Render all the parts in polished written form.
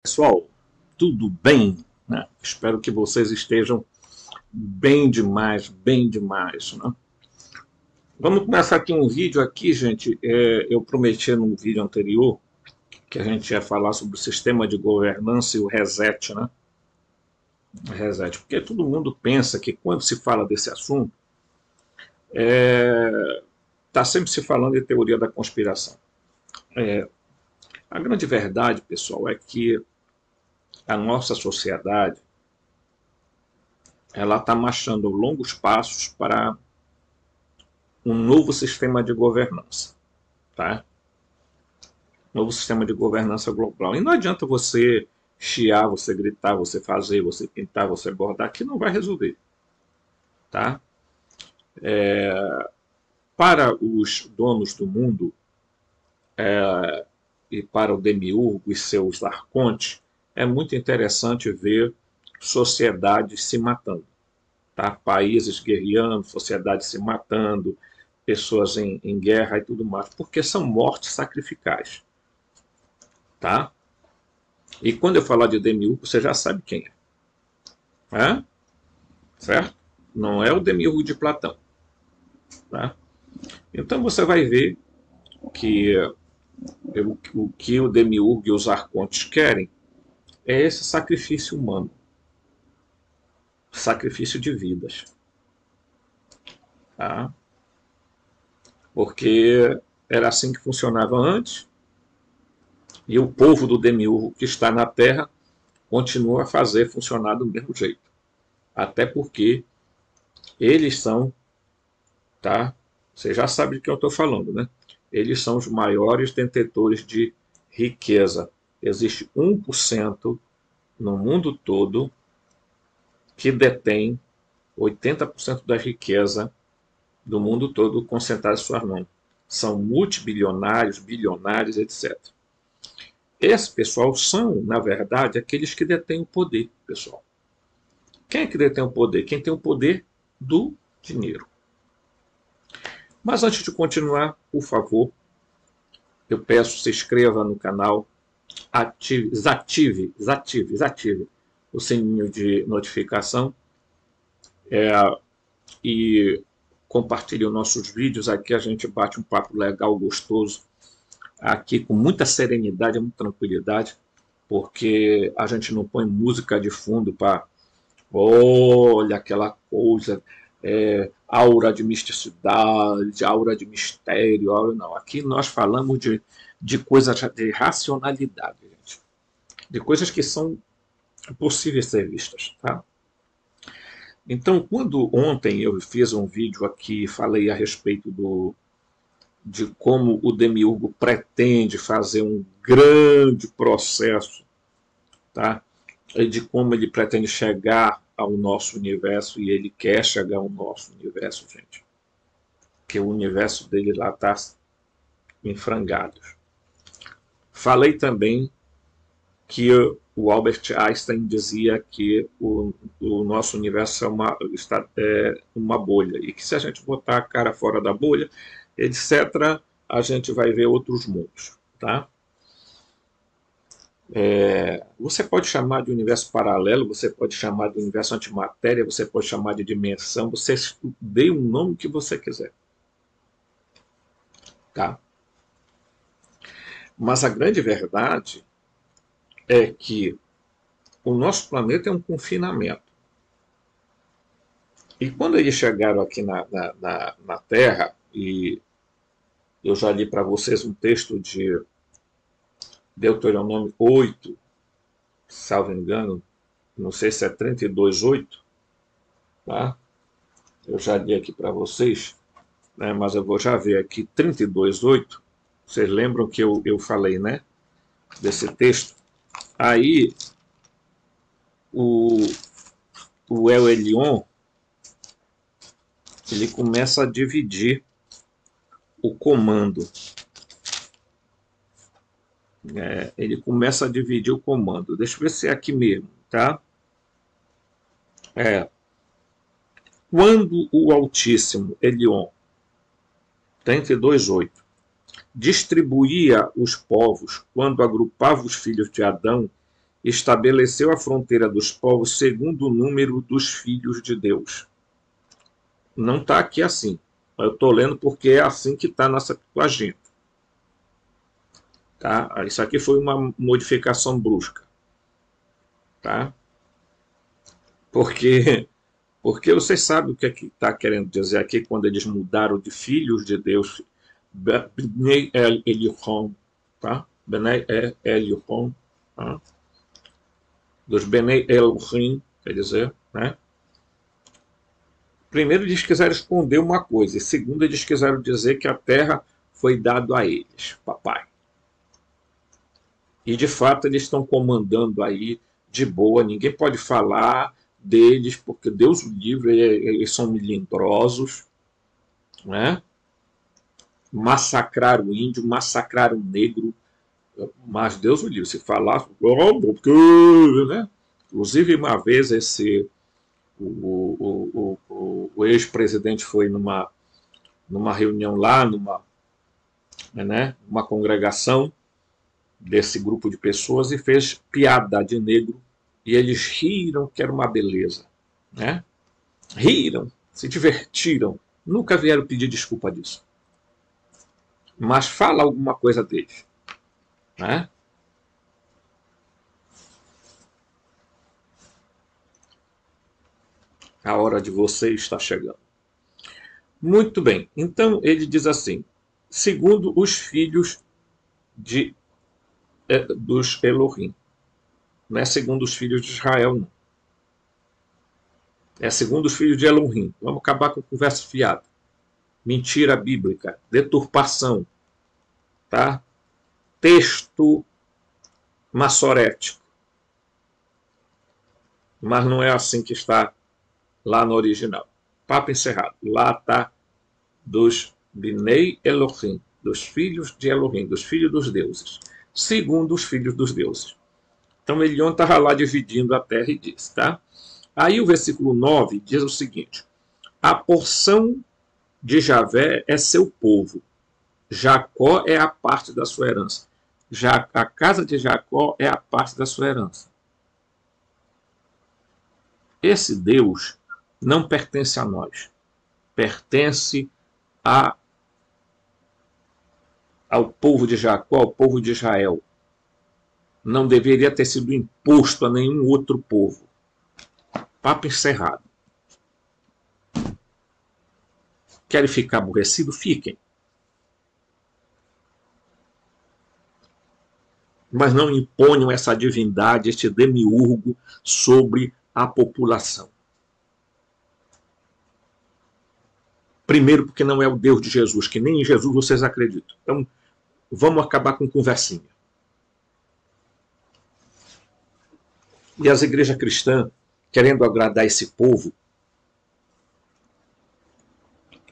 Pessoal, tudo bem? Né? Espero que vocês estejam bem demais. Né? Vamos começar aqui um vídeo aqui, gente. Eu prometi no vídeo anterior que a gente ia falar sobre o sistema de governança e o reset, né? Reset, porque todo mundo pensa que quando se fala desse assunto, está sempre se falando de teoria da conspiração. A grande verdade, pessoal, é que a nossa sociedade ela está marchando longos passos para um novo sistema de governança, tá? Novo sistema de governança global. E não adianta você chiar, você gritar, você fazer, você pintar, você bordar, que não vai resolver, tá? Para os donos do mundo e para o demiurgo e seus arcontes, é muito interessante ver sociedades se matando, tá? Países guerreando, sociedades se matando, pessoas em guerra e tudo mais, porque são mortes sacrificais, tá? E quando eu falar de demiurgo, você já sabe quem é, certo? Não é o demiurgo de Platão, tá? Então você vai ver que o que o demiurgo e os arcontes querem é esse sacrifício humano, sacrifício de vidas, tá? Porque era assim que funcionava antes, e o povo do demiurgo que está na Terra continua a fazer funcionar do mesmo jeito. Até porque eles são, tá? Você já sabe de que eu estou falando, né? Eles são os maiores detentores de riqueza. Existe 1% no mundo todo que detém 80% da riqueza do mundo todo concentrada em suas mãos. São multibilionários, bilionários, etc. Esse pessoal são, na verdade, aqueles que detêm o poder, pessoal. Quem é que detém o poder? Quem tem o poder do dinheiro. Mas antes de continuar, por favor, eu peço que se inscreva no canal, desative o sininho de notificação e compartilhe os nossos vídeos. Aqui a gente bate um papo legal, gostoso, aqui com muita serenidade, muita tranquilidade, porque a gente não põe música de fundo para, olha, aquela coisa, aura de misticidade, aura de mistério, aura, não. Aqui nós falamos de coisas de racionalidade, gente, de coisas que são possíveis ser vistas, tá? Então, quando ontem eu fiz um vídeo aqui, falei a respeito de como o demiurgo pretende fazer um grande processo, tá? E de como ele pretende chegar ao nosso universo, e ele quer chegar ao nosso universo, gente. Porque o universo dele lá está em frangalhos. Falei também que o Albert Einstein dizia que o nosso universo é uma bolha, e que se a gente botar a cara fora da bolha, etc., a gente vai ver outros mundos, tá? Você pode chamar de universo paralelo, você pode chamar de universo antimatéria, você pode chamar de dimensão, você dê um nome que você quiser, tá? Mas a grande verdade é que o nosso planeta é um confinamento. E quando eles chegaram aqui na Terra, e eu já li para vocês um texto de Deuteronômio 8, salvo engano, não sei se é 32:8, tá? Eu já li aqui para vocês, né, mas eu vou já ver aqui 32:8. Vocês lembram que eu falei, né, desse texto? Aí o El Elyon, ele começa a dividir o comando. Ele começa a dividir o comando. Deixa eu ver se é aqui mesmo, tá? Quando o Altíssimo, Elion, 32:8, distribuía os povos, quando agrupava os filhos de Adão estabeleceu a fronteira dos povos segundo o número dos filhos de Deus. Não está aqui assim. Eu estou lendo porque é assim que está na Septuaginta. Tá? Isso aqui foi uma modificação brusca. Tá? Porque vocês sabem o que está querendo dizer aqui quando eles mudaram de filhos de Deus. Bnei Elion, tá? Bnei Elion, tá? Dos Bnei Elohim, quer dizer, né? Primeiro, eles quiseram esconder uma coisa, e segundo, eles quiseram dizer que a terra foi dada a eles, papai. E de fato eles estão comandando aí de boa, ninguém pode falar deles, porque Deus o livre, eles são melindrosos, né? Massacraram o índio, massacraram o negro, mas Deus o livre, se falar, porque, né? Inclusive uma vez o ex-presidente foi numa reunião lá, uma congregação desse grupo de pessoas e fez piada de negro e eles riram que era uma beleza, né? Riram, se divertiram, nunca vieram pedir desculpa disso. Mas fala alguma coisa deles, né? A hora de você está chegando. Muito bem, então ele diz assim, segundo os filhos dos Elohim. Não é segundo os filhos de Israel, não. É segundo os filhos de Elohim. Vamos acabar com conversa fiada. Mentira bíblica, deturpação, tá? Texto massorético. Mas não é assim que está lá no original. Papo encerrado. Lá está dos Bnei Elohim, dos filhos de Elohim, dos filhos dos deuses, segundo os filhos dos deuses. Então Elion estava lá dividindo a terra e diz, tá? Aí o versículo 9 diz o seguinte, a porção de Javé é seu povo, Jacó é a parte da sua herança. A casa de Jacó é a parte da sua herança. Esse Deus não pertence a nós, pertence ao povo de Jacó, ao povo de Israel. Não deveria ter sido imposto a nenhum outro povo. Papo encerrado. Querem ficar aborrecidos? Fiquem. Mas não imponham essa divindade, este demiurgo sobre a população. Primeiro, porque não é o Deus de Jesus, que nem em Jesus vocês acreditam. Então, vamos acabar com conversinha. E as igrejas cristãs, querendo agradar esse povo,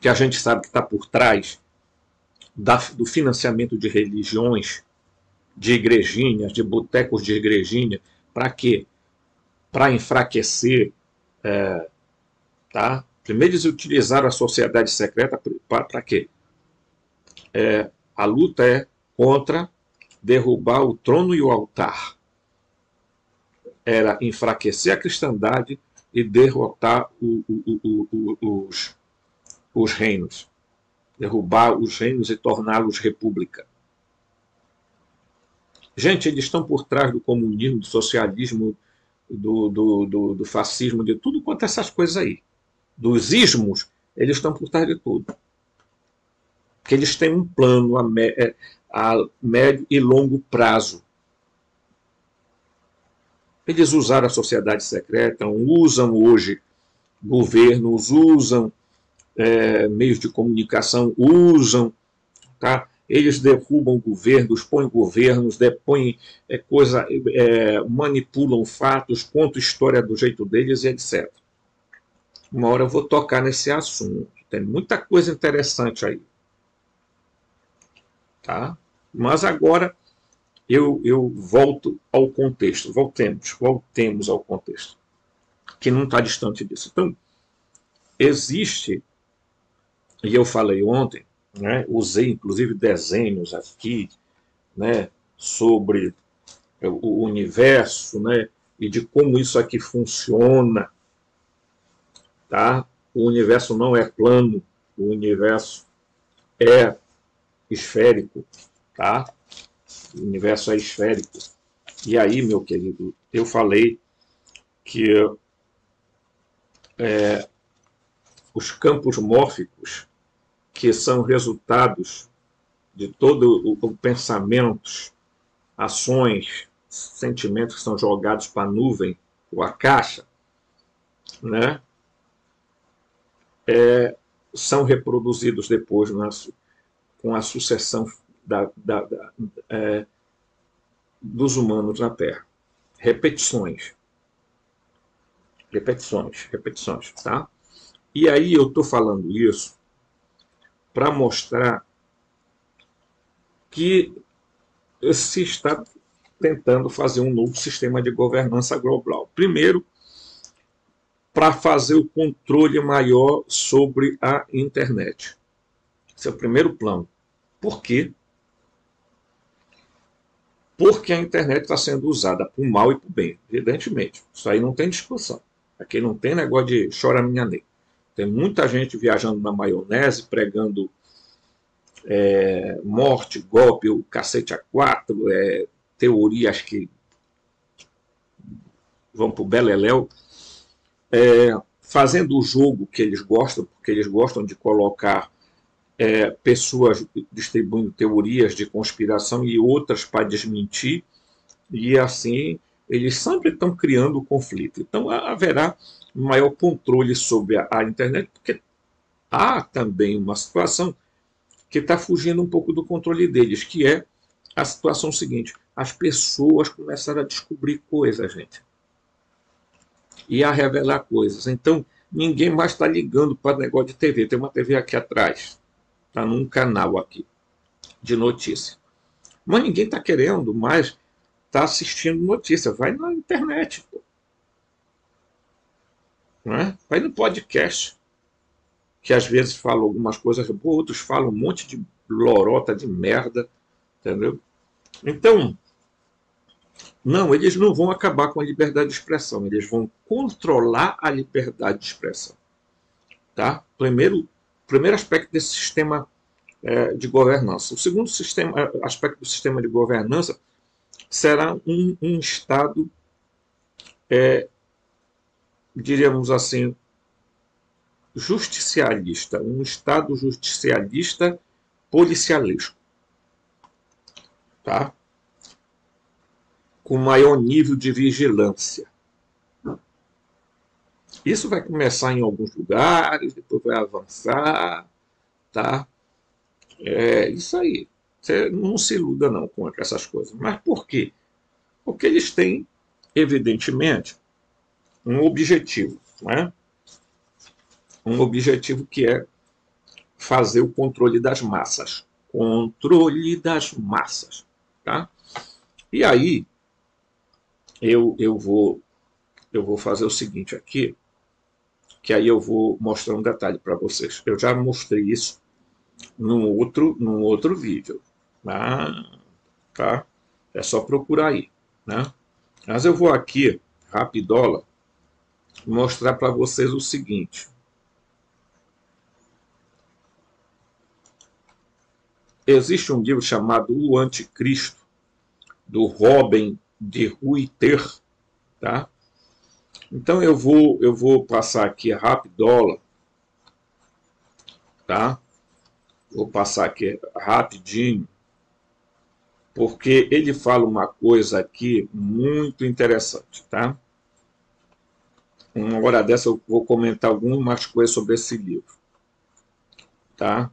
que a gente sabe que está por trás do financiamento de religiões, de igrejinhas, de botecos de igrejinha, para quê? Para enfraquecer, tá? Primeiro eles utilizaram a sociedade secreta para quê? A luta é contra derrubar o trono e o altar. Era enfraquecer a cristandade e derrotar os reinos. Derrubar os reinos e torná-los república. Gente, eles estão por trás do comunismo, do socialismo, do fascismo, de tudo quanto essas coisas aí. Dos ismos, eles estão por trás de tudo. Porque eles têm um plano a médio e longo prazo. Eles usaram a sociedade secreta, usam hoje governos, usam meios de comunicação, usam, tá? Eles derrubam governos, põem governos, manipulam fatos, contam história do jeito deles e etc. Uma hora eu vou tocar nesse assunto. Tem muita coisa interessante aí. Tá? Mas agora eu volto ao contexto. Voltemos ao contexto, que não está distante disso. Então, existe, e eu falei ontem, né, usei inclusive desenhos aqui, né, sobre o universo, né? E de como isso aqui funciona, tá? O universo não é plano, o universo é esférico, tá? O universo é esférico. E aí, meu querido, eu falei que os campos mórficos, que são resultados de todo o pensamentos, ações, sentimentos que são jogados para a nuvem ou a caixa, né, são reproduzidos depois com a sucessão dos humanos na Terra. Repetições, repetições, repetições, tá? E aí eu estou falando isso para mostrar que se está tentando fazer um novo sistema de governança global. Primeiro, para fazer o controle maior sobre a internet. Esse é o primeiro plano. Por quê? Porque a internet está sendo usada para o mal e para o bem, evidentemente. Isso aí não tem discussão. Aqui não tem negócio de chora minha nem. Tem muita gente viajando na maionese, pregando morte, golpe, o cacete a quatro, teorias que vão para o beleléu, fazendo o jogo que eles gostam, porque eles gostam de colocar pessoas distribuindo teorias de conspiração e outras para desmentir, e assim eles sempre estão criando conflito. Então haverá maior controle sobre a internet, porque há também uma situação que está fugindo um pouco do controle deles, que é a situação seguinte: as pessoas começaram a descobrir coisas, gente, e a revelar coisas. Então ninguém mais está ligando para negócio de TV. Tem uma TV aqui atrás, está num canal aqui de notícia. Mas ninguém está querendo mais estar assistindo notícia. Vai na internet, pô. Não é? Vai no podcast, que às vezes fala algumas coisas, pô, outros falam um monte de lorota, de merda, entendeu? Então, não, eles não vão acabar com a liberdade de expressão, eles vão controlar a liberdade de expressão. Tá? Primeiro aspecto desse sistema de governança. O segundo aspecto do sistema de governança será um Estado, diríamos assim, justicialista, um Estado justicialista policialesco, tá? Com maior nível de vigilância. Isso vai começar em alguns lugares, depois vai avançar, tá? É isso aí. Você não se iluda não com essas coisas. Mas por quê? Porque eles têm, evidentemente, um objetivo, né? Um objetivo que é fazer o controle das massas. Controle das massas, tá? E aí eu vou fazer o seguinte aqui, que aí eu vou mostrar um detalhe para vocês. Eu já mostrei isso num outro vídeo, tá? É só procurar aí, né? Mas eu vou aqui, rapidola, mostrar para vocês o seguinte. Existe um livro chamado O Anticristo, do Robin de Ruyter, tá? Então eu vou passar aqui rapidola, tá? Vou passar aqui rapidinho, porque ele fala uma coisa aqui muito interessante, tá? Uma hora dessa eu vou comentar algumas coisas sobre esse livro, tá?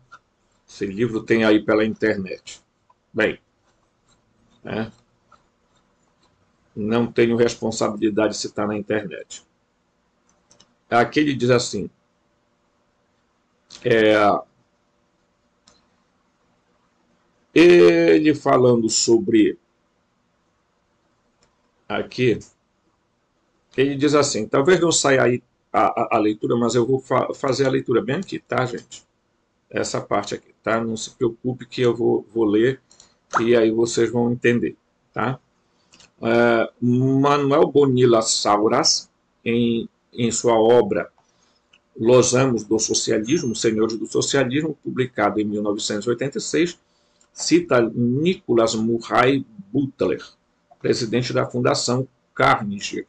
Esse livro tem aí pela internet. Bem, né? Não tenho responsabilidade se está na internet. Aqui ele diz assim, ele falando sobre aqui, ele diz assim, talvez não saia aí a leitura, mas eu vou fazer a leitura bem aqui, tá, gente? Essa parte aqui, tá? Não se preocupe que eu vou ler e aí vocês vão entender, tá? Manuel Bonilla Sauras, em sua obra Los Amos do Socialismo, Senhores do Socialismo, publicado em 1986, cita Nicholas Murray Butler, presidente da Fundação Carnegie,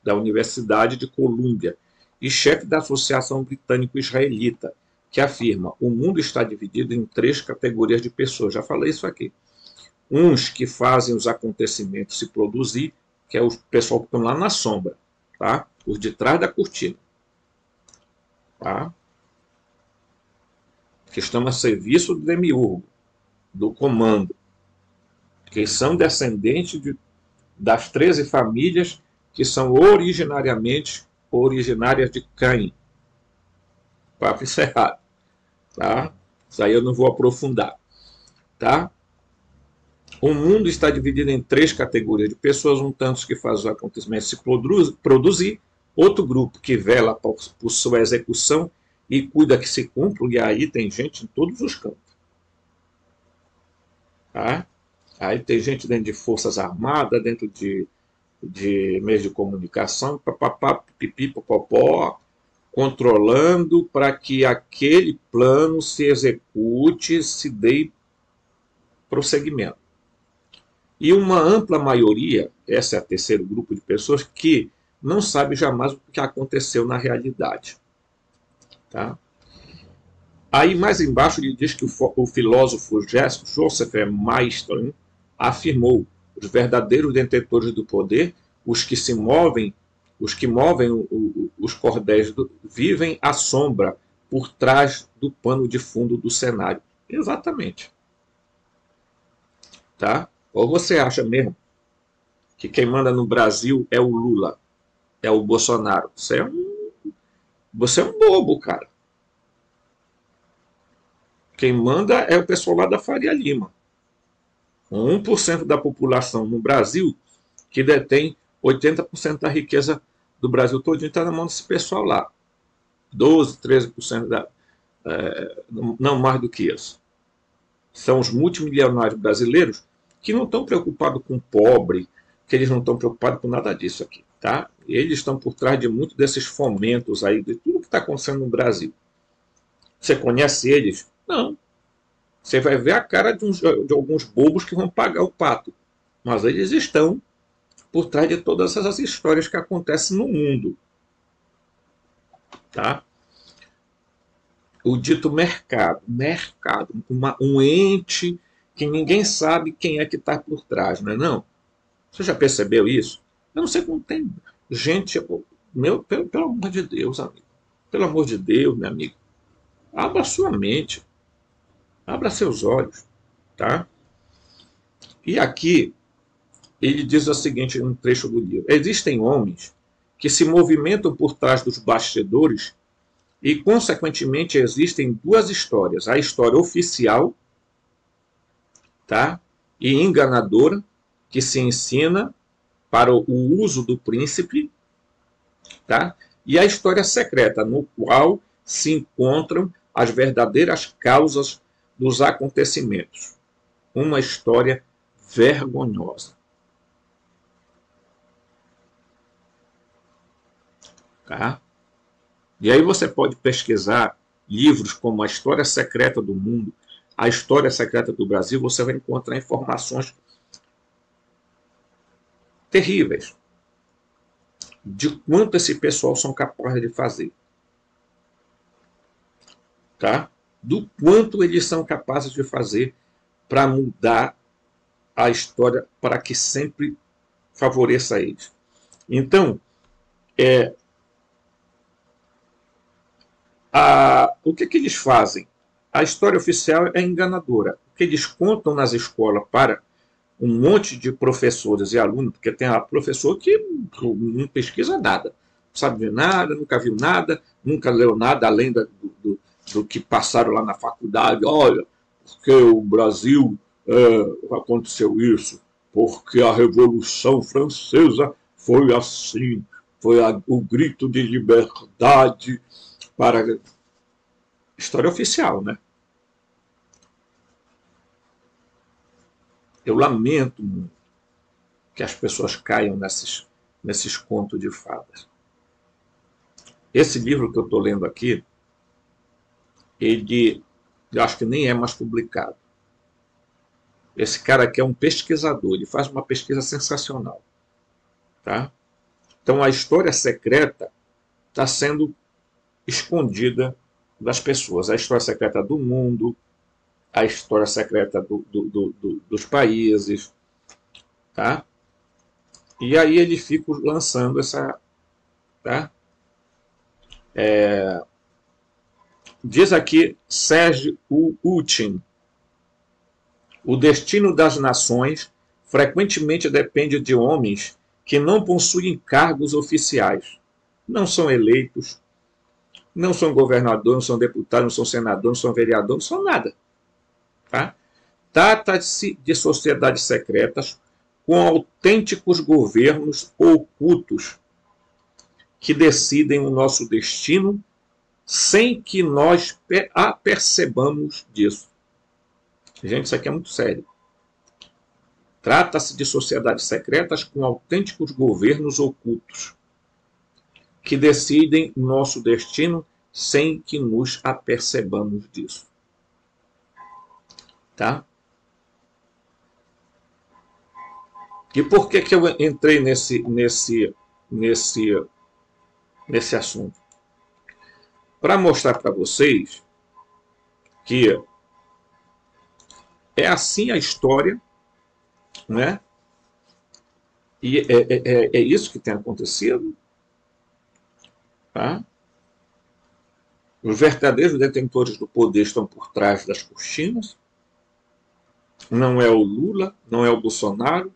da Universidade de Colômbia, e chefe da Associação Britânico-Israelita, que afirma: o mundo está dividido em 3 categorias de pessoas. Já falei isso aqui. Uns que fazem os acontecimentos se produzir, que é o pessoal que estão lá na sombra, tá? Por detrás da cortina, tá? Que estão a serviço do demiurgo, do comando, que são descendentes das 13 famílias que são originárias de Caim. Papo encerrado, tá? Isso aí eu não vou aprofundar, tá? O mundo está dividido em 3 categorias de pessoas: um tanto que faz os acontecimentos se produzir, outro grupo que vela por sua execução e cuida que se cumpram, e aí tem gente em todos os campos. Tá? Aí tem gente dentro de forças armadas, dentro de meios de comunicação, papapá, pipipi, popopó, controlando para que aquele plano se execute, se dê prosseguimento. E uma ampla maioria, esse é o terceiro grupo de pessoas, que não sabe jamais o que aconteceu na realidade. Tá? Aí mais embaixo ele diz que o filósofo Joseph Maistre afirmou: os verdadeiros detentores do poder, os que movem os cordéis, vivem à sombra, por trás do pano de fundo do cenário. Exatamente. Tá? Ou você acha mesmo que quem manda no Brasil é o Lula, é o Bolsonaro? Você é um bobo, cara. Quem manda é o pessoal lá da Faria Lima. 1% da população no Brasil que detém 80% da riqueza do Brasil todo está na mão desse pessoal lá. 12, 13% não mais do que isso. São os multimilionários brasileiros que não estão preocupados com o pobre, que eles não estão preocupados com nada disso aqui. Tá? Eles estão por trás de muito desses fomentos aí, de tudo que está acontecendo no Brasil. Você conhece eles? Não. Você vai ver a cara de alguns bobos que vão pagar o pato. Mas eles estão por trás de todas essas histórias que acontecem no mundo. Tá? O dito mercado. Um ente que ninguém sabe quem é que está por trás, não é não? Você já percebeu isso? Eu não sei como tem gente... pelo amor de Deus, amigo. Pelo amor de Deus, meu amigo. Abra sua mente. Abra seus olhos. Tá? E aqui, ele diz o seguinte no trecho do livro: existem homens que se movimentam por trás dos bastidores e, consequentemente, existem 2 histórias. A história oficial, tá? E enganadora, que se ensina para o uso do príncipe, tá? E a história secreta, no qual se encontram as verdadeiras causas dos acontecimentos. Uma história vergonhosa. Tá? E aí você pode pesquisar livros como A História Secreta do Mundo, A História Secreta do Brasil, você vai encontrar informações terríveis de quanto esse pessoal são capazes de fazer. Tá? Do quanto eles são capazes de fazer para mudar a história para que sempre favoreça eles. Então, o que eles fazem? A história oficial é enganadora. O que eles contam nas escolas para um monte de professores e alunos, porque tem a professor que não pesquisa nada, não sabe ver nada, nunca viu nada, nunca leu nada além do que passaram lá na faculdade. Olha, porque o Brasil aconteceu isso, porque a Revolução Francesa foi assim, foi o grito de liberdade para... História oficial, né? Eu lamento muito. que as pessoas caiam nesses contos de fadas. Esse livro que eu estou lendo aqui, eu acho que nem é mais publicado. Esse cara aqui é um pesquisador, ele faz uma pesquisa sensacional. Tá? Então a história secreta está sendo escondida das pessoas. A história secreta do mundo, a história secreta dos países. Tá? E aí ele fica lançando essa... Tá? Diz aqui Serge Utin: o destino das nações frequentemente depende de homens que não possuem cargos oficiais, não são eleitos, não são governadores, não são deputados, não são senadores, não são vereadores, não são nada. Tá? Trata-se de sociedades secretas com autênticos governos ocultos que decidem o nosso destino sem que nós apercebamos disso. Gente, isso aqui é muito sério. Trata-se de sociedades secretas com autênticos governos ocultos que decidem o nosso destino sem que nos apercebamos disso. Tá? E por que eu entrei nesse assunto? Para mostrar para vocês que é assim a história, né? E é isso que tem acontecido. Tá? Os verdadeiros detentores do poder estão por trás das cortinas. Não é o Lula, não é o Bolsonaro,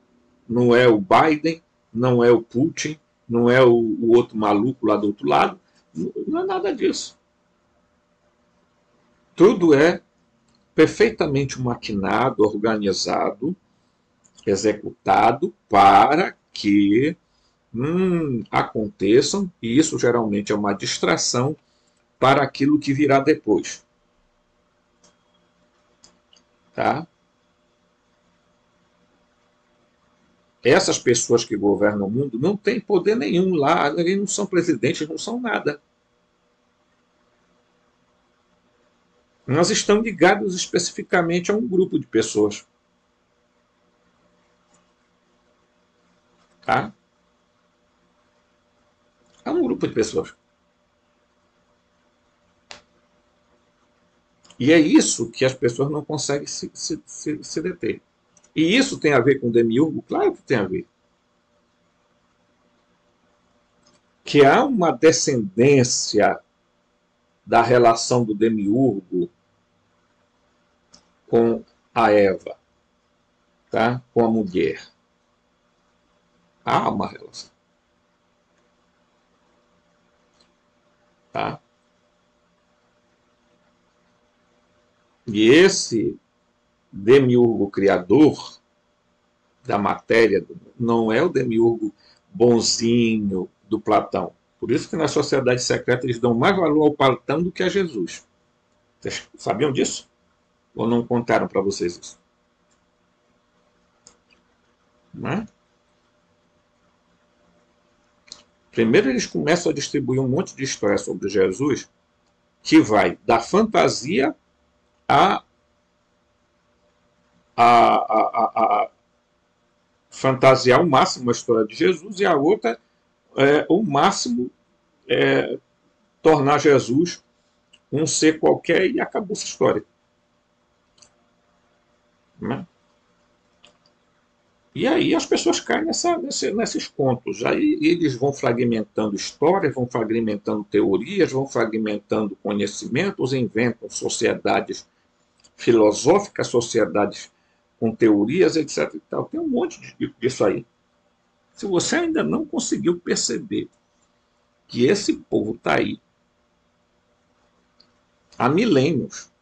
não é o Biden, não é o Putin, não é o outro maluco lá do outro lado. Não é nada disso. Tudo é perfeitamente maquinado, organizado, executado para que aconteçam, e isso geralmente é uma distração para aquilo que virá depois. Tá? Essas pessoas que governam o mundo não têm poder nenhum lá, eles não são presidentes, não são nada. Nós estamos ligados especificamente a um grupo de pessoas. Tá? A um grupo de pessoas. E é isso que as pessoas não conseguem se deter. E isso tem a ver com o demiurgo? Claro que tem a ver. Que há uma descendência da relação do demiurgo com a Eva, tá? Com a mulher. Há uma relação. Tá? E esse demiurgo criador da matéria não é o demiurgo bonzinho do Platão. Por isso que na sociedade secreta eles dão mais valor ao Platão do que a Jesus. Vocês sabiam disso? Ou não contaram para vocês isso? Não é? Primeiro eles começam a distribuir um monte de história sobre Jesus que vai da fantasia a fantasiar ao máximo a história de Jesus, e a outra o máximo tornar Jesus um ser qualquer, e acabou essa história. Né? E aí as pessoas caem nesses contos. Aí eles vão fragmentando histórias, vão fragmentando teorias, vão fragmentando conhecimentos, inventam sociedades filosóficas, sociedades com teorias, etc. E tal. Tem um monte disso aí. Se você ainda não conseguiu perceber que esse povo está aí há milênios,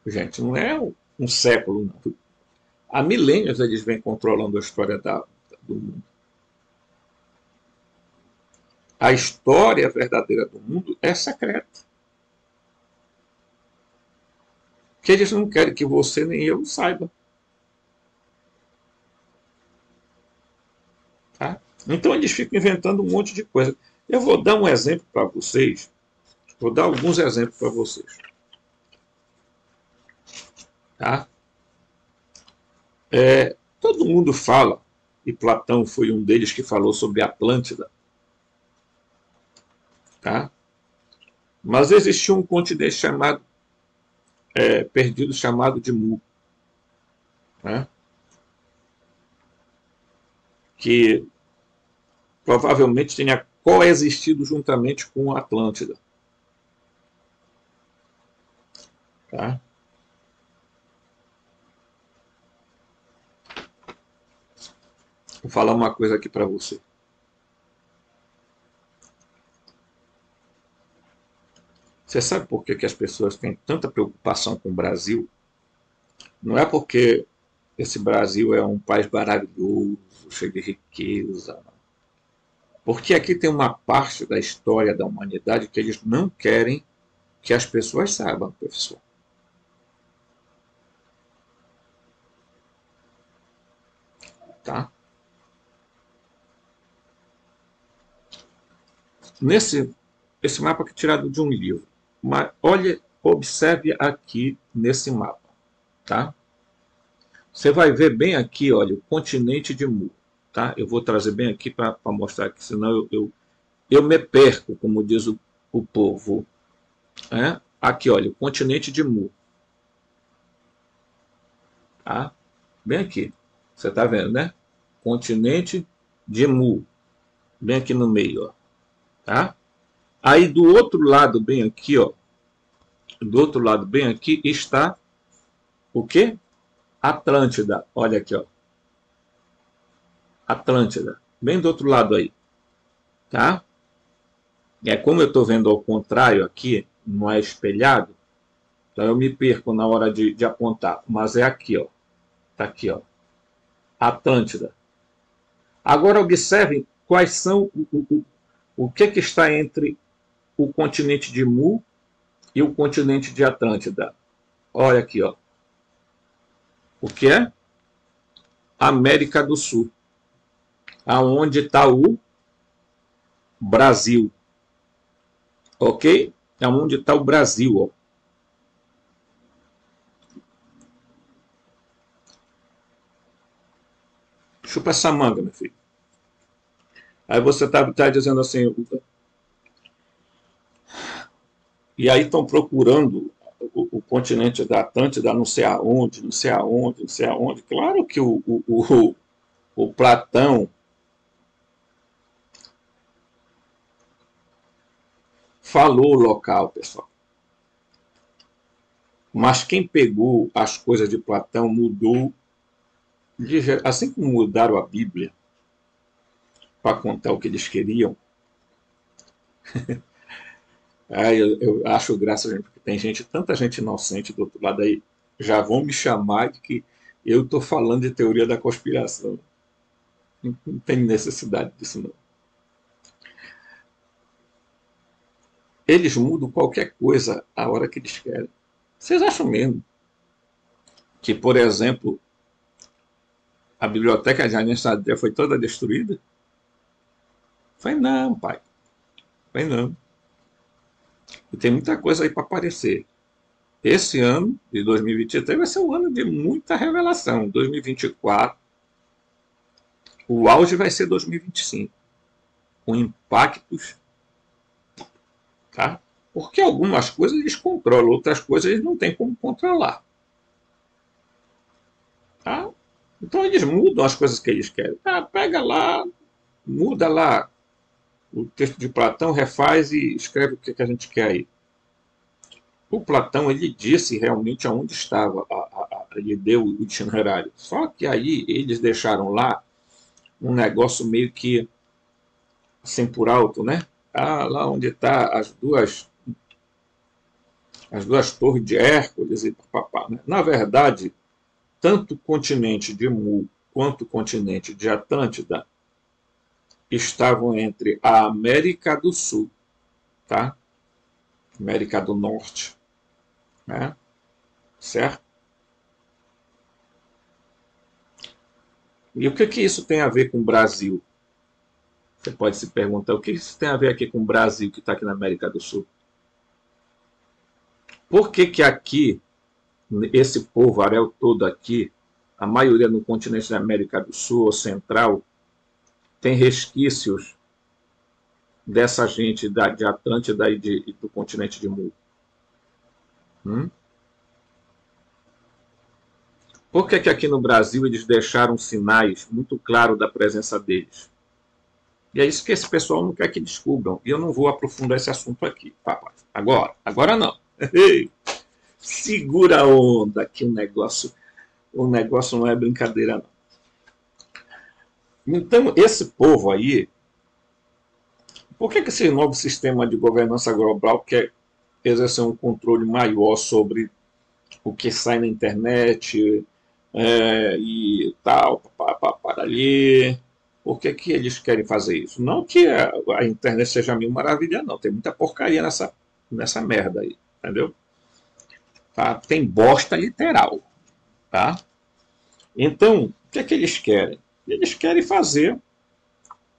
gente, não é um século, não. Há milênios eles vêm controlando a história do mundo. A história verdadeira do mundo é secreta. Que eles não querem que você nem eu saiba. Então eles ficam inventando um monte de coisa. Eu vou dar um exemplo para vocês, vou dar alguns exemplos para vocês. Tá? Todo mundo fala, e Platão foi um deles que falou sobre Atlântida, tá? Mas existia um continente chamado, perdido chamado de Mu, né? Que provavelmente tenha coexistido juntamente com a Atlântida. Tá? Vou falar uma coisa aqui para você. Você sabe por que as pessoas têm tanta preocupação com o Brasil? Não é porque esse Brasil é um país maravilhoso, cheio de riqueza. Porque aqui tem uma parte da história da humanidade que eles não querem que as pessoas saibam, professor. Tá? Esse mapa aqui é tirado de um livro. Mas olhe, observe aqui nesse mapa. Tá? Você vai ver bem aqui, olha, o continente de Mu. Tá? Eu vou trazer bem aqui para mostrar aqui, senão eu me perco, como diz o povo. Aqui, olha, o continente de Mu. Tá? Bem aqui. Você está vendo, né? Continente de Mu. Bem aqui no meio, ó. Tá? Aí do outro lado, bem aqui, ó. Do outro lado, bem aqui, está o quê? Atlântida. Olha aqui, ó. Atlântida. Bem do outro lado aí. Tá? É como eu estou vendo ao contrário aqui, não é espelhado, então eu me perco na hora de apontar. Mas é aqui, ó. Tá aqui, ó. Atlântida. Agora observem quais são o que está entre o continente de Mu e o continente de Atlântida. Olha aqui, ó. O que é? América do Sul. Aonde está o Brasil. Ok? Aonde está o Brasil, ó. Chupa essa manga, meu filho. Aí você tá dizendo assim, e aí estão procurando o continente da Atlântida, não sei aonde, não sei aonde, não sei aonde. Claro que o Platão falou o local, pessoal. Mas quem pegou as coisas de Platão mudou, assim como mudaram a Bíblia para contar o que eles queriam. Eu acho graça, gente, porque tem gente, tanta gente inocente do outro lado aí, já vão me chamar de que eu estou falando de teoria da conspiração. Não tem necessidade disso, não. Eles mudam qualquer coisa a hora que eles querem. Vocês acham mesmo que, por exemplo, a biblioteca de Alexandria foi toda destruída? Foi não, pai. Foi não. E tem muita coisa aí para aparecer. Esse ano de 2023 vai ser um ano de muita revelação. 2024, o auge vai ser 2025, com impactos, tá? Porque algumas coisas eles controlam, outras coisas eles não têm como controlar. Tá? Então eles mudam as coisas que eles querem. Pega lá, muda lá o texto de Platão, refaz e escreve o que a gente quer aí. O Platão ele disse realmente aonde estava, ele deu o itinerário. Só que aí eles deixaram lá um negócio meio que assim por alto, né? Lá onde está as duas torres de Hércules e papapá. Né? Na verdade, tanto o continente de Mu quanto o continente de Atlântida estavam entre a América do Sul, tá? América do Norte, né? Certo? E o que isso tem a ver com o Brasil? Você pode se perguntar o que isso tem a ver aqui com o Brasil, que está aqui na América do Sul. Por que que aqui, esse povoaréu todo aqui, a maioria no continente da América do Sul ou Central, tem resquícios dessa gente de Atlântida e do continente de Mu? Hum? Por que que aqui no Brasil eles deixaram sinais muito claros da presença deles? E é isso que esse pessoal não quer que descubram. E eu não vou aprofundar esse assunto aqui, papai. Agora não. Segura a onda, que o negócio não é brincadeira, não. Então, esse povo aí, por que que esse novo sistema de governança global quer exercer um controle maior sobre o que sai na internet e tal, para ali? Por que que eles querem fazer isso? Não que a internet seja mil maravilha, não. Tem muita porcaria nessa merda aí, entendeu? Tá? Tem bosta literal, tá? Então, o que é que eles querem? Eles querem fazer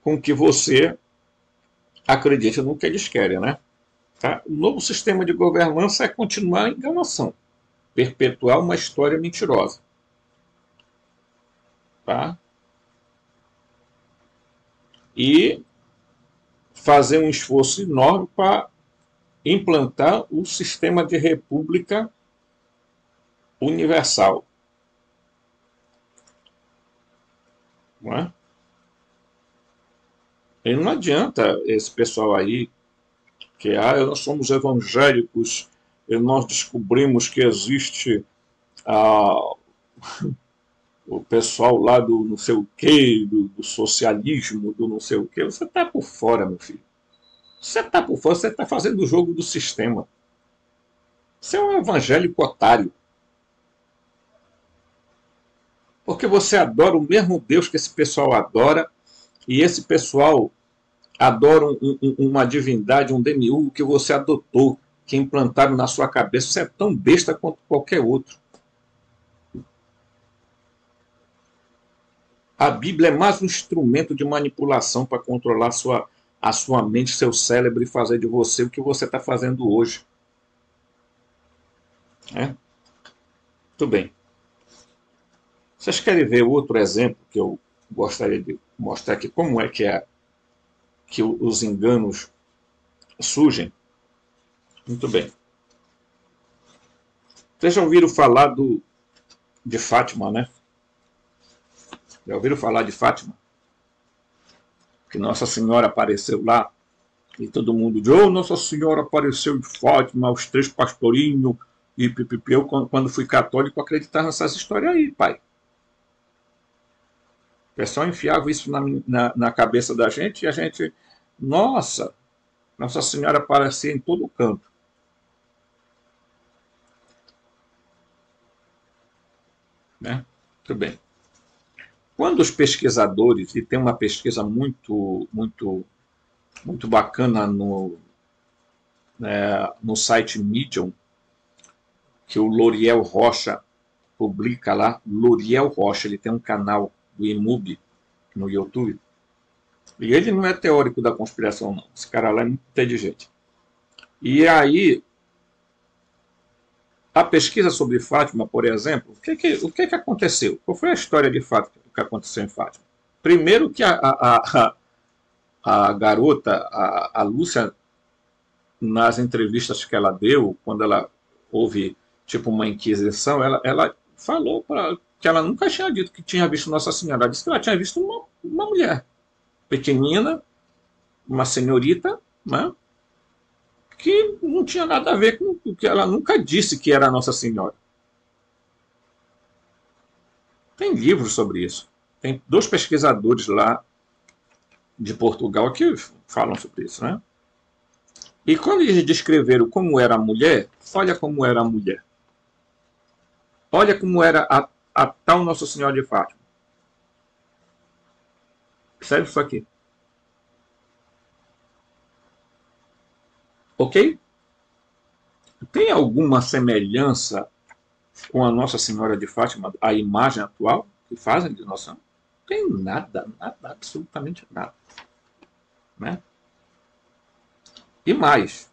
com que você acredite no que eles querem, né? Tá? O novo sistema de governança é continuar a enganação, perpetuar uma história mentirosa, tá? E fazer um esforço enorme para implantar o sistema de república universal. Não é? E não adianta esse pessoal aí que nós somos evangélicos e nós descobrimos que existe o pessoal lá do não sei o quê, do socialismo, do não sei o quê. Você está por fora, meu filho. Você está por fora, você está fazendo o jogo do sistema. Você é um evangélico otário. Porque você adora o mesmo Deus que esse pessoal adora, e esse pessoal adora uma divindade, um demiurgo que você adotou, que implantaram na sua cabeça. Você é tão besta quanto qualquer outro. A Bíblia é mais um instrumento de manipulação para controlar a sua mente, seu cérebro e fazer de você o que você está fazendo hoje. Muito bem. Vocês querem ver outro exemplo que eu gostaria de mostrar aqui? Como é que os enganos surgem? Muito bem. Vocês já ouviram falar de Fátima, né? Já ouviram falar de Fátima? Que Nossa Senhora apareceu lá e todo mundo diz: oh, Nossa Senhora apareceu de Fátima, os 3 pastorinhos e pipipi. Eu, quando fui católico, acreditava nessas histórias aí, pai. O pessoal enfiava isso na cabeça da gente e a gente, Nossa Senhora aparecia em todo canto. Né? Muito bem. Quando os pesquisadores, e tem uma pesquisa muito bacana no site Medium, que o Loriel Rocha publica lá, Loriel Rocha, ele tem um canal do IMUB no YouTube, e ele não é teórico da conspiração, não. Esse cara lá é muito inteligente. E aí, a pesquisa sobre Fátima, por exemplo, o que aconteceu? Qual foi a história de Fátima, o que aconteceu em Fátima? Primeiro que a garota, a Lúcia, nas entrevistas que ela deu, quando ela houve tipo uma inquisição, ela falou que ela nunca tinha dito que tinha visto Nossa Senhora. Ela disse que ela tinha visto uma mulher pequenina, uma senhorita, né, que não tinha nada a ver com o que ela nunca disse que era Nossa Senhora. Tem livros sobre isso. Tem 2 pesquisadores lá de Portugal que falam sobre isso, né? E quando eles descreveram como era a mulher, olha como era a mulher. Olha como era a tal Nossa Senhora de Fátima. Percebe isso aqui? Ok? Tem alguma semelhança com a Nossa Senhora de Fátima, a imagem atual que fazem de Nossa Senhora? Não tem nada, absolutamente nada. né? E mais,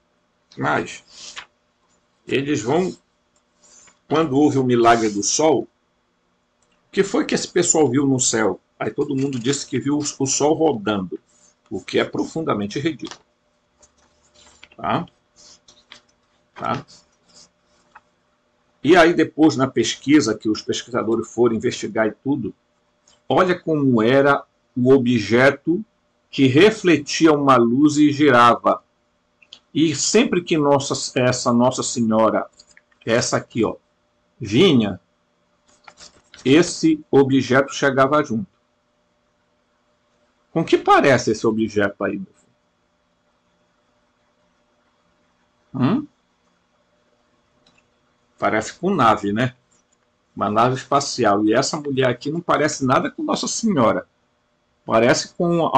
eles vão, quando houve o milagre do sol, o que foi que esse pessoal viu no céu? Aí todo mundo disse que viu o sol rodando, o que é profundamente ridículo. Tá? Tá? E aí depois, na pesquisa, que os pesquisadores foram investigar e tudo, olha como era o objeto que refletia uma luz e girava. E sempre que essa Nossa Senhora, essa aqui, ó, vinha, esse objeto chegava junto. Com que parece esse objeto aí, meu filho? Parece com nave, né? Uma nave espacial. E essa mulher aqui não parece nada com Nossa Senhora. Parece com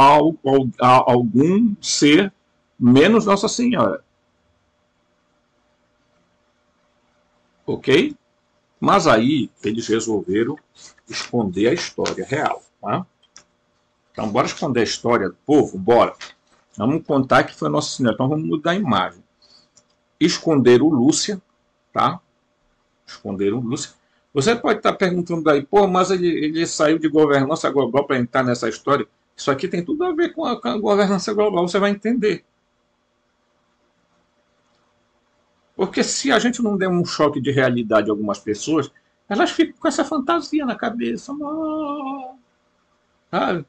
algum ser menos Nossa Senhora. Ok? Mas aí eles resolveram esconder a história real. Tá? Então, bora esconder a história do povo? Bora. Vamos contar que foi Nossa Senhora. Então, vamos mudar a imagem. Esconderam Lúcia, tá? Esconderam Lúcia. Você pode estar perguntando aí, pô, mas ele saiu de governança global para entrar nessa história. Isso aqui tem tudo a ver com a governança global, você vai entender. Porque se a gente não der um choque de realidade a algumas pessoas, elas ficam com essa fantasia na cabeça. Sabe?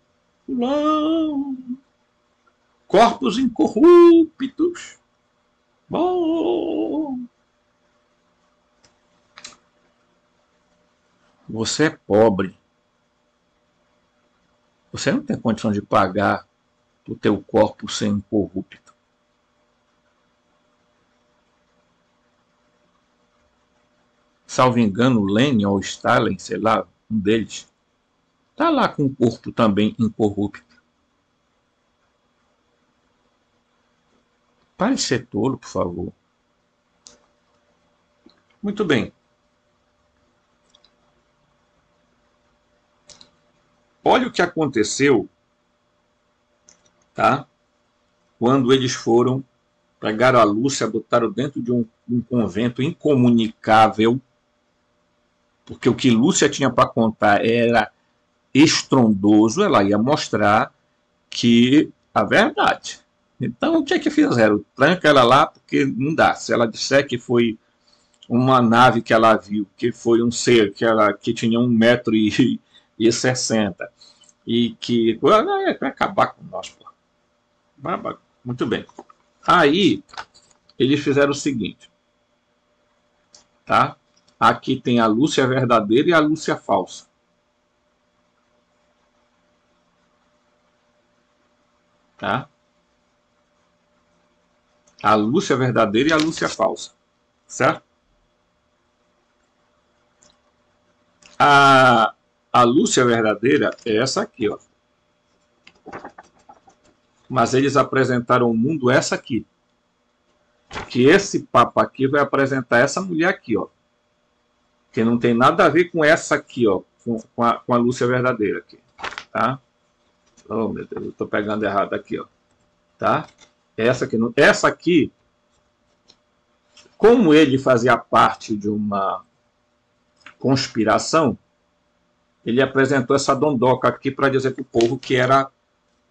Não. Corpos incorruptos. Bom. Você é pobre. Você não tem condição de pagar o teu corpo ser incorrupto. Salvo engano, Lenin ou Stalin, sei lá, um deles, tá lá com o corpo também incorrupto. Pare de ser tolo, por favor. Muito bem. Olha o que aconteceu, tá? Quando eles foram, pegaram a Lúcia, botaram dentro de um convento incomunicável, porque o que Lúcia tinha para contar era estrondoso, ela ia mostrar que a verdade. Então, o que é que fizeram? Tranca ela lá, porque não dá. Se ela disser que foi uma nave que ela viu, que foi um ser que tinha 1,60 m e que vai acabar com nós, pô. Muito bem. Aí eles fizeram o seguinte, tá? Aqui tem a Lúcia verdadeira e a Lúcia falsa. Tá? A Lúcia verdadeira e a Lúcia falsa. Certo? A Lúcia verdadeira é essa aqui, ó. Mas eles apresentaram ao mundo essa aqui. Que esse papa aqui vai apresentar essa mulher aqui, ó. Que não tem nada a ver com essa aqui, ó. Com a Lúcia verdadeira aqui. Tá? Oh, meu Deus, eu tô pegando errado aqui, ó. Tá? Essa aqui, como ele fazia parte de uma conspiração, ele apresentou essa dondoca aqui para dizer para o povo que era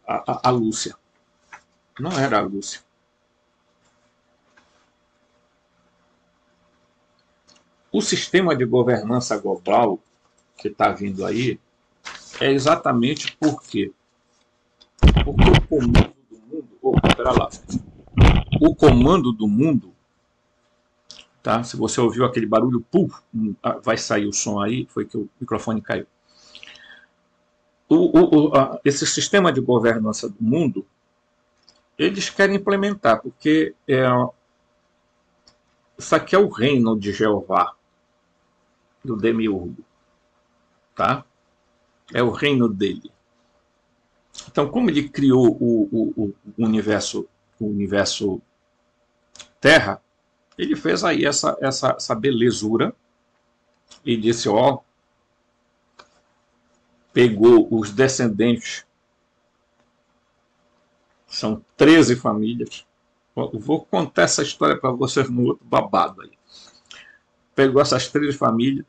a Lúcia. Não era a Lúcia. O sistema de governança global que está vindo aí é exatamente porque o comando do mundo... Pera lá. O comando do mundo, tá? Se você ouviu aquele barulho, vai sair o som aí, foi que o microfone caiu. Esse sistema de governança do mundo, eles querem implementar, porque isso aqui é o reino de Jeová, do Demiurgo, tá? É o reino dele. Então, como ele criou o universo Terra, ele fez aí essa belezura e disse, ó, pegou os descendentes São 13 famílias. Vou contar essa história para vocês no outro babado aí. Pegou essas 13 famílias,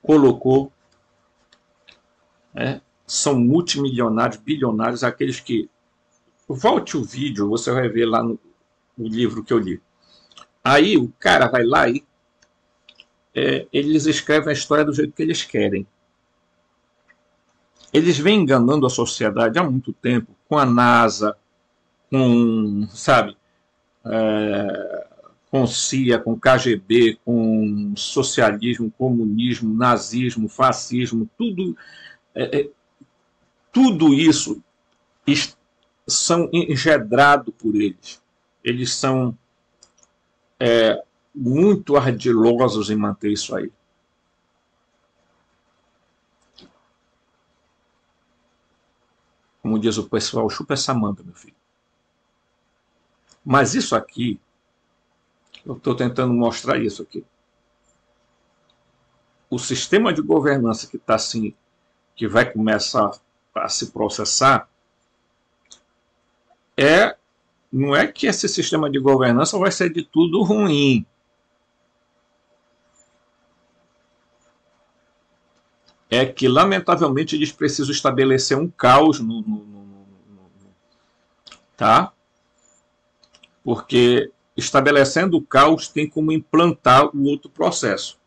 colocou, são multimilionários, bilionários, aqueles que... Volte o vídeo, você vai ver lá no livro que eu li. Aí o cara vai lá e eles escrevem a história do jeito que eles querem. Eles vêm enganando a sociedade há muito tempo, com a NASA, com, sabe, com CIA, com KGB, com socialismo, comunismo, nazismo, fascismo, tudo isso são engendrados por eles. Eles são muito ardilosos em manter isso aí. Como diz o pessoal, chupa essa manga, meu filho. Mas isso aqui, eu estou tentando mostrar isso aqui. O sistema de governança que está assim, que vai começar a se processar, não é que esse sistema de governança vai ser de tudo ruim. É que, lamentavelmente, eles precisam estabelecer um caos tá? Porque estabelecendo o caos tem como implantar o outro processo.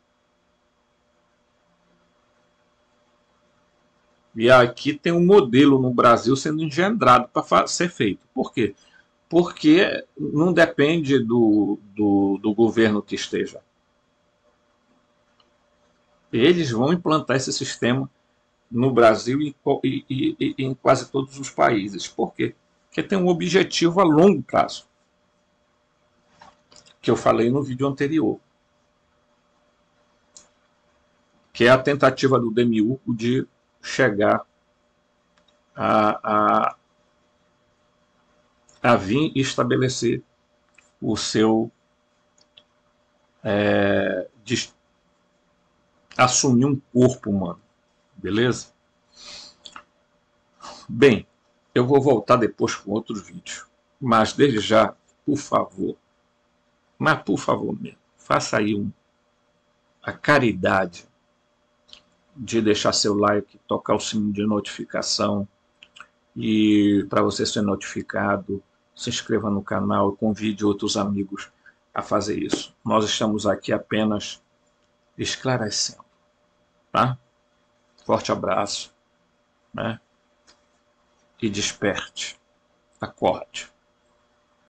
E aqui tem um modelo no Brasil sendo engendrado para ser feito. Por quê? Porque não depende do governo que esteja. Eles vão implantar esse sistema no Brasil e em quase todos os países. Por quê? Porque tem um objetivo a longo prazo, que eu falei no vídeo anterior, que é a tentativa do Demiurgo de chegar a vir e estabelecer o seu... assumir um corpo humano. Beleza? Bem, eu vou voltar depois com outro vídeo. Mas desde já, por favor, mas por favor mesmo, faça aí a caridade de deixar seu like, tocar o sininho de notificação, e para você ser notificado, se inscreva no canal e convide outros amigos a fazer isso. Nós estamos aqui apenas esclarecendo, tá? Forte abraço, né? E desperte, acorde.